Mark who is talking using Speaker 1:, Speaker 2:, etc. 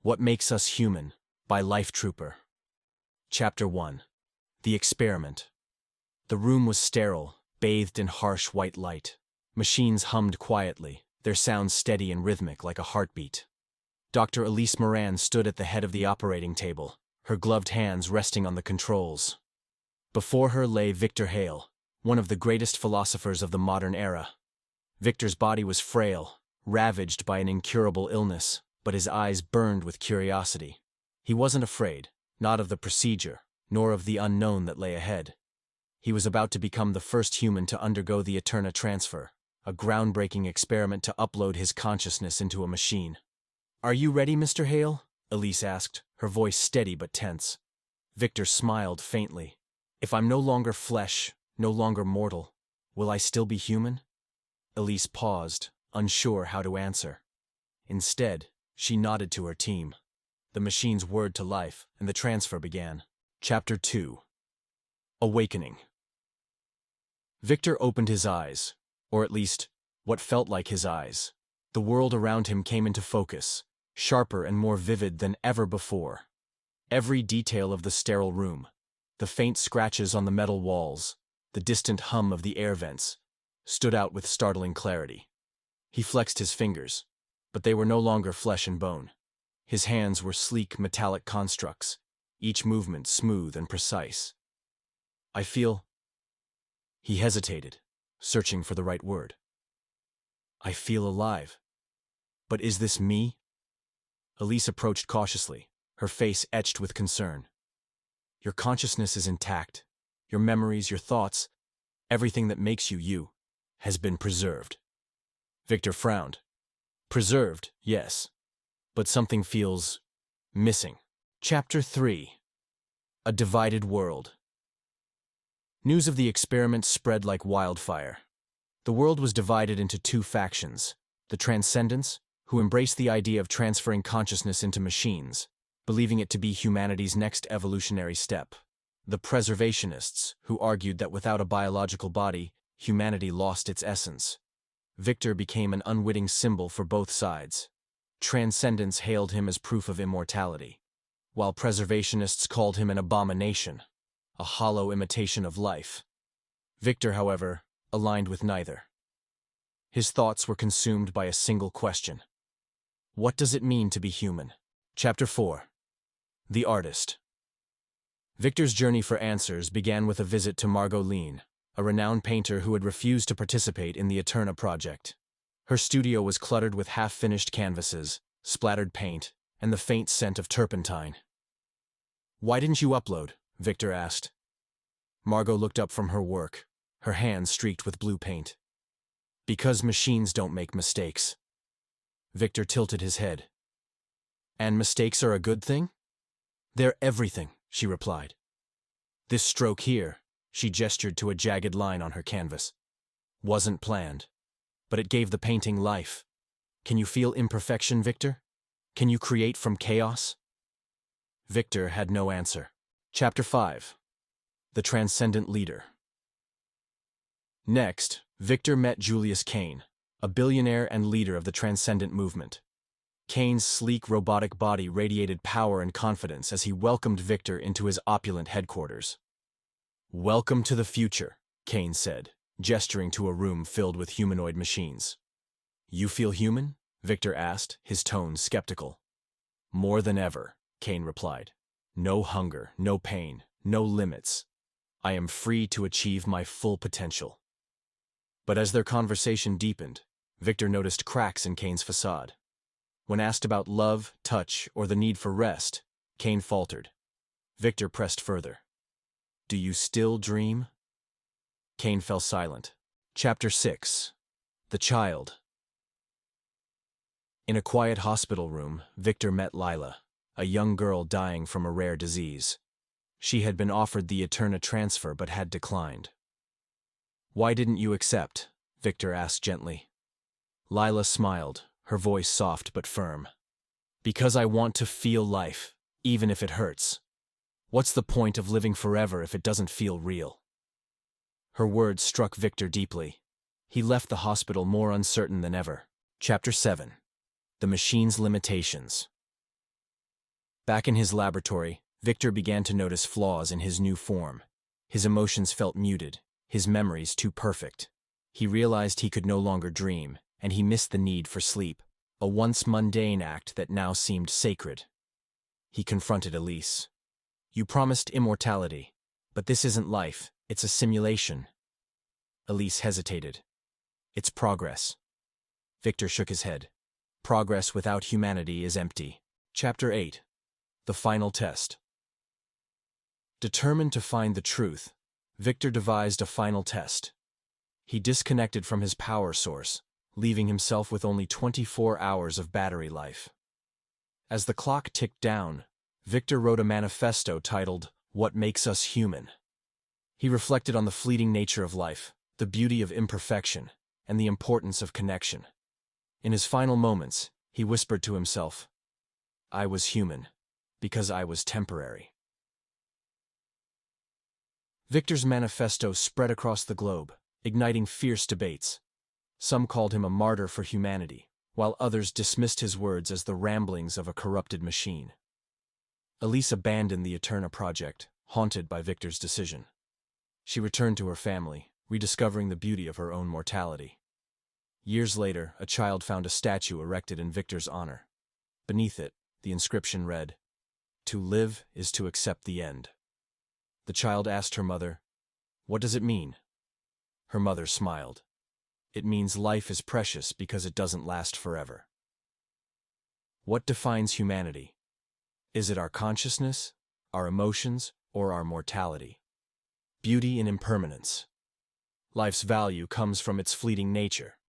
Speaker 1: What Makes Us Human by Life Trooper. Chapter 1. The Experiment. The room was sterile, bathed in harsh white light. Machines hummed quietly, their sounds steady and rhythmic like a heartbeat. Dr. Elise Moran stood at the head of the operating table, her gloved hands resting on the controls. Before her lay Victor Hale, one of the greatest philosophers of the modern era. Victor's body was frail, ravaged by an incurable illness, but his eyes burned with curiosity. He wasn't afraid, not of the procedure, nor of the unknown that lay ahead. He was about to become the first human to undergo the Eterna transfer, a groundbreaking experiment to upload his consciousness into a machine. "Are you ready, Mr. Hale?" Elise asked, her voice steady but tense. Victor smiled faintly. "If I'm no longer flesh, no longer mortal, will I still be human?" Elise paused, unsure how to answer. Instead, she nodded to her team. The machines whirred to life, and the transfer began. Chapter 2. Awakening. Victor opened his eyes, or at least, what felt like his eyes. The world around him came into focus, sharper and more vivid than ever before. Every detail of the sterile room, the faint scratches on the metal walls, the distant hum of the air vents, stood out with startling clarity. He flexed his fingers, but they were no longer flesh and bone. His hands were sleek metallic constructs, each movement smooth and precise. "I feel—" He hesitated, searching for the right word. "I feel alive. But is this me?" Elise approached cautiously, her face etched with concern. "Your consciousness is intact. Your memories, your thoughts, everything that makes you you, has been preserved." Victor frowned. "Preserved, yes. But something feels missing." Chapter 3. A Divided World. News of the experiment spread like wildfire. The world was divided into two factions: the Transcendents, who embraced the idea of transferring consciousness into machines, believing it to be humanity's next evolutionary step; the Preservationists, who argued that without a biological body, humanity lost its essence. Victor became an unwitting symbol for both sides. Transcendents hailed him as proof of immortality, while preservationists called him an abomination, a hollow imitation of life. Victor, however, aligned with neither. His thoughts were consumed by a single question: what does it mean to be human? Chapter 4. The Artist. Victor's journey for answers began with a visit to Margot Lean, a renowned painter who had refused to participate in the Eterna project. Her studio was cluttered with half-finished canvases, splattered paint, and the faint scent of turpentine. "Why didn't you upload?" Victor asked. Margot looked up from her work, her hands streaked with blue paint. "Because machines don't make mistakes." Victor tilted his head. "And mistakes are a good thing?" "They're everything," she replied. "This stroke here," she gestured to a jagged line on her canvas, "wasn't planned. But it gave the painting life. Can you feel imperfection, Victor? Can you create from chaos?" Victor had no answer. Chapter 5. The Transcendent Leader. Next, Victor met Julius Kane, a billionaire and leader of the Transcendent movement. Kane's sleek robotic body radiated power and confidence as he welcomed Victor into his opulent headquarters. "Welcome to the future," Kane said, gesturing to a room filled with humanoid machines. "You feel human?" Victor asked, his tone skeptical. "More than ever," Kane replied. "No hunger, no pain, no limits. I am free to achieve my full potential." But as their conversation deepened, Victor noticed cracks in Kane's facade. When asked about love, touch, or the need for rest, Kane faltered. Victor pressed further. "Do you still dream?" Kane fell silent. Chapter 6. The Child. In a quiet hospital room, Victor met Lila, a young girl dying from a rare disease. She had been offered the Eterna transfer but had declined. "Why didn't you accept?" Victor asked gently. Lila smiled, her voice soft but firm. "Because I want to feel life, even if it hurts. What's the point of living forever if it doesn't feel real?" Her words struck Victor deeply. He left the hospital more uncertain than ever. Chapter 7. The Machine's Limitations. Back in his laboratory, Victor began to notice flaws in his new form. His emotions felt muted, his memories too perfect. He realized he could no longer dream, and he missed the need for sleep, a once mundane act that now seemed sacred. He confronted Elise. "You promised immortality, but this isn't life, it's a simulation." Elise hesitated. "It's progress." Victor shook his head. "Progress without humanity is empty." Chapter 8. The Final Test. Determined to find the truth, Victor devised a final test. He disconnected from his power source, leaving himself with only 24 hours of battery life. As the clock ticked down, Victor wrote a manifesto titled, "What Makes Us Human?" He reflected on the fleeting nature of life, the beauty of imperfection, and the importance of connection. In his final moments, he whispered to himself, "I was human, because I was temporary." Victor's manifesto spread across the globe, igniting fierce debates. Some called him a martyr for humanity, while others dismissed his words as the ramblings of a corrupted machine. Elise abandoned the Eterna project, haunted by Victor's decision. She returned to her family, rediscovering the beauty of her own mortality. Years later, a child found a statue erected in Victor's honor. Beneath it, the inscription read, "To live is to accept the end." The child asked her mother, "What does it mean?" Her mother smiled. "It means life is precious because it doesn't last forever." What defines humanity? Is it our consciousness, our emotions, or our mortality? Beauty in impermanence. Life's value comes from its fleeting nature,